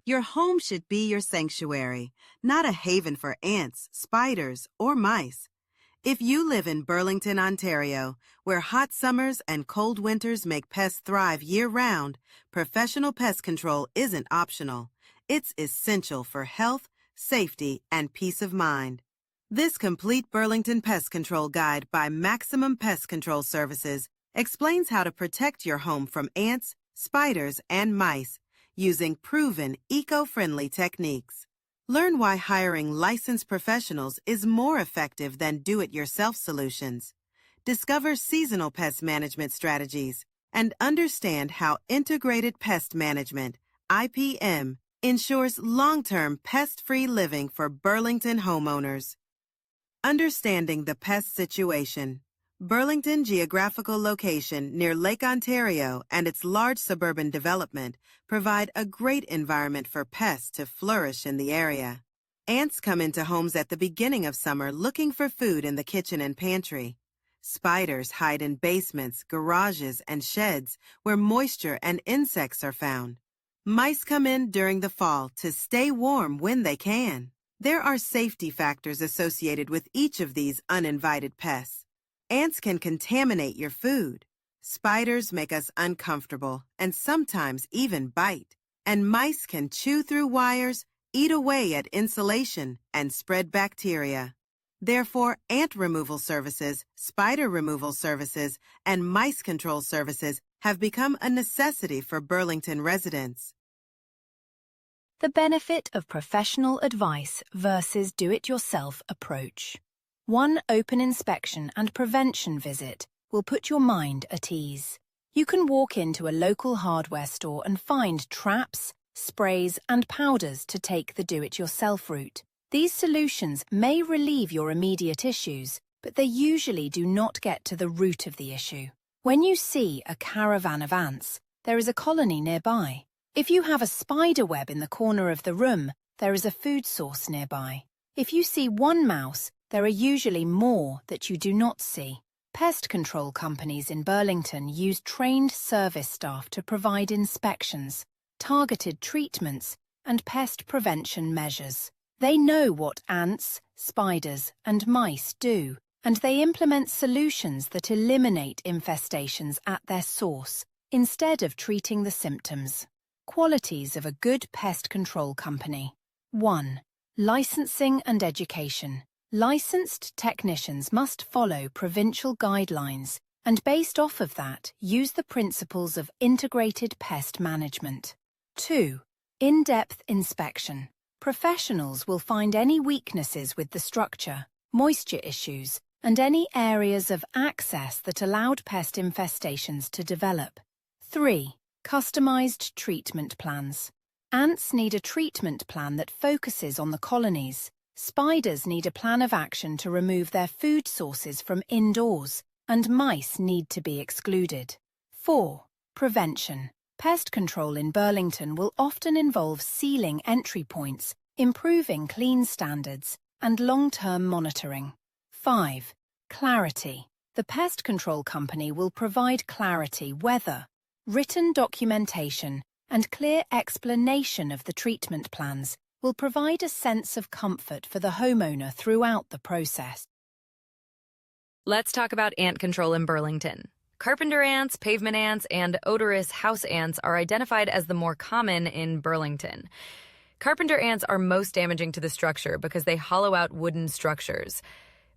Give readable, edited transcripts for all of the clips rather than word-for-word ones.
Your home should be your sanctuary, not a haven for ants, spiders, or mice. If you live in Burlington, Ontario, where hot summers and cold winters make pests thrive year-round, professional pest control isn't optional. It's essential for health, safety, and peace of mind. This complete Burlington Pest Control Guide by Maximum Pest Control Services explains how to protect your home from ants, spiders, and mice using proven eco-friendly techniques. Learn why hiring licensed professionals is more effective than do-it-yourself solutions. Discover seasonal pest management strategies and understand how integrated pest management, IPM, ensures long-term pest-free living for Burlington homeowners. Understanding the pest situation. Burlington geographical location near Lake Ontario and its large suburban development provide a great environment for pests to flourish in the area. Ants come into homes at the beginning of summer looking for food in the kitchen and pantry. Spiders hide in basements, garages, and sheds where moisture and insects are found. Mice come in during the fall to stay warm when they can. There are safety factors associated with each of these uninvited pests. Ants can contaminate your food. Spiders make us uncomfortable and sometimes even bite. And mice can chew through wires, eat away at insulation, and spread bacteria. Therefore, ant removal services, spider removal services, and mice control services have become a necessity for Burlington residents. The benefit of professional advice versus do-it-yourself approach. One open inspection and prevention visit will put your mind at ease. You can walk into a local hardware store and find traps, sprays, and powders to take the do-it-yourself route. These solutions may relieve your immediate issues, but they usually do not get to the root of the issue. When you see a caravan of ants, there is a colony nearby. If you have a spider web in the corner of the room, there is a food source nearby. If you see one mouse, there are usually more that you do not see. Pest control companies in Burlington use trained service staff to provide inspections, targeted treatments, and pest prevention measures. They know what ants, spiders, and mice do, and they implement solutions that eliminate infestations at their source, instead of treating the symptoms. Qualities of a good pest control company. 1. Licensing and education. Licensed technicians must follow provincial guidelines and, based off of that, use the principles of integrated pest management. 2. In-depth inspection. Professionals will find any weaknesses with the structure, moisture issues, and any areas of access that allowed pest infestations to develop. 3. Customized treatment plans. Ants need a treatment plan that focuses on the colonies. Spiders need a plan of action to remove their food sources from indoors, and mice need to be excluded. 4. Prevention. Pest control in Burlington will often involve sealing entry points, improving clean standards, and long-term monitoring. 5. Clarity. The pest control company will provide clarity whether written documentation and clear explanation of the treatment plans will provide a sense of comfort for the homeowner throughout the process. Let's talk about ant control in Burlington. Carpenter ants, pavement ants, and odorous house ants are identified as the more common in Burlington. Carpenter ants are most damaging to the structure because they hollow out wooden structures.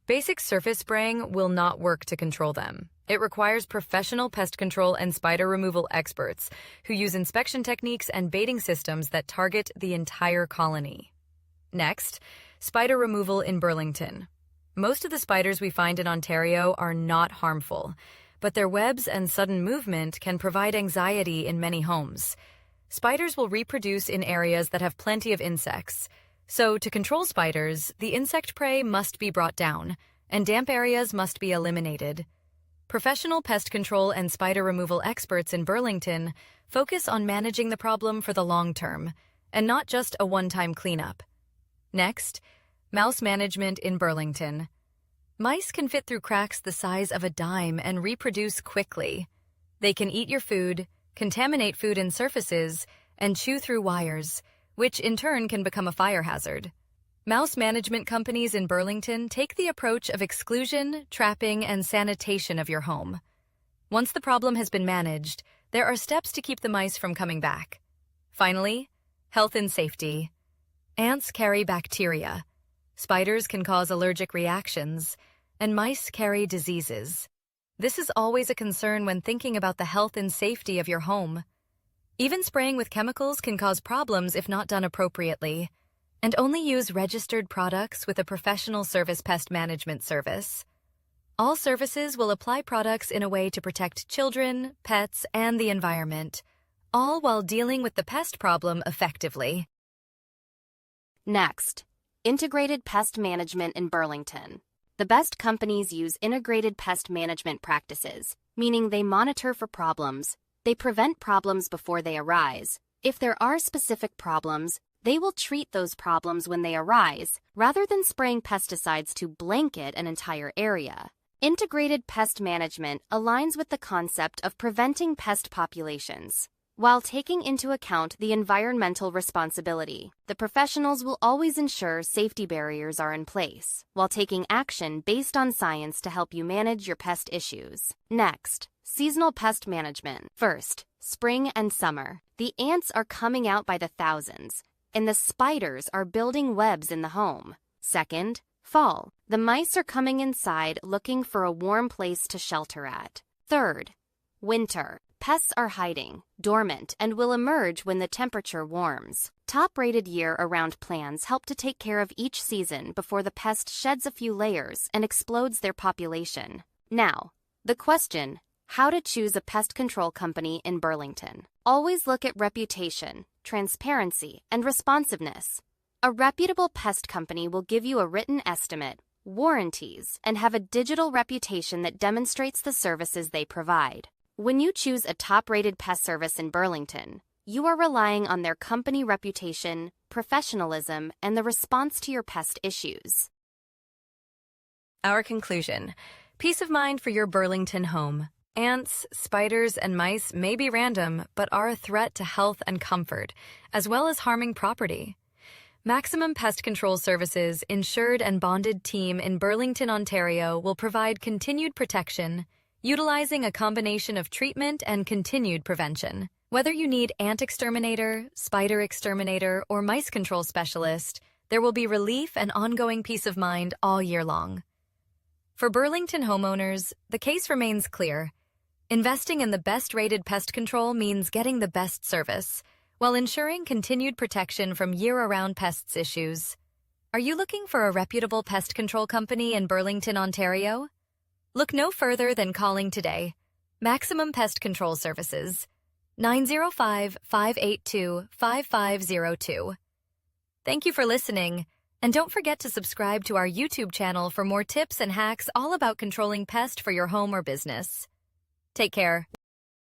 Basic surface spraying will not work to control them. It requires professional pest control and spider removal experts who use inspection techniques and baiting systems that target the entire colony. Next, spider removal in Burlington. Most of the spiders we find in Ontario are not harmful, but their webs and sudden movement can provide anxiety in many homes. Spiders will reproduce in areas that have plenty of insects. So, to control spiders, the insect prey must be brought down, and damp areas must be eliminated. Professional pest control and spider removal experts in Burlington focus on managing the problem for the long term, and not just a one-time cleanup. Next, mouse management in Burlington. Mice can fit through cracks the size of a dime and reproduce quickly. They can eat your food, contaminate food and surfaces, and chew through wires, which in turn can become a fire hazard. Mouse management companies in Burlington take the approach of exclusion, trapping, and sanitation of your home. Once the problem has been managed, there are steps to keep the mice from coming back. Finally, health and safety. Ants carry bacteria. Spiders can cause allergic reactions, and mice carry diseases. This is always a concern when thinking about the health and safety of your home. Even spraying with chemicals can cause problems if not done appropriately. And only use registered products with a professional service pest management service. All services will apply products in a way to protect children, pets, and the environment, all while dealing with the pest problem effectively. Next, integrated pest management in Burlington. The best companies use integrated pest management practices, meaning they monitor for problems, they prevent problems before they arise. If there are specific problems, they will treat those problems when they arise, rather than spraying pesticides to blanket an entire area. Integrated pest management aligns with the concept of preventing pest populations. While taking into account the environmental responsibility, the professionals will always ensure safety barriers are in place, while taking action based on science to help you manage your pest issues. Next, seasonal pest management. First, spring and summer. The ants are coming out by the thousands, and the spiders are building webs in the home. Second, fall. The mice are coming inside looking for a warm place to shelter at. Third, winter. Pests are hiding, dormant, and will emerge when the temperature warms. Top-rated year-around plans help to take care of each season before the pest sheds a few layers and explodes their population. Now, the question: how to choose a pest control company in Burlington. Always look at reputation, transparency, and responsiveness. A reputable pest company will give you a written estimate, warranties, and have a digital reputation that demonstrates the services they provide. When you choose a top-rated pest service in Burlington, you are relying on their company reputation, professionalism, and the response to your pest issues. Our conclusion: peace of mind for your Burlington home. Ants, spiders, and mice may be random, but are a threat to health and comfort, as well as harming property. Maximum Pest Control Services insured and bonded team in Burlington, Ontario will provide continued protection, utilizing a combination of treatment and continued prevention. Whether you need ant exterminator, spider exterminator, or mice control specialist, there will be relief and ongoing peace of mind all year long. For Burlington homeowners, the case remains clear. Investing in the best-rated pest control means getting the best service, while ensuring continued protection from year-round pests issues. Are you looking for a reputable pest control company in Burlington, Ontario? Look no further than calling today. Maximum Pest Control Services, 905-582-5502. Thank you for listening, and don't forget to subscribe to our YouTube channel for more tips and hacks all about controlling pests for your home or business. Take care.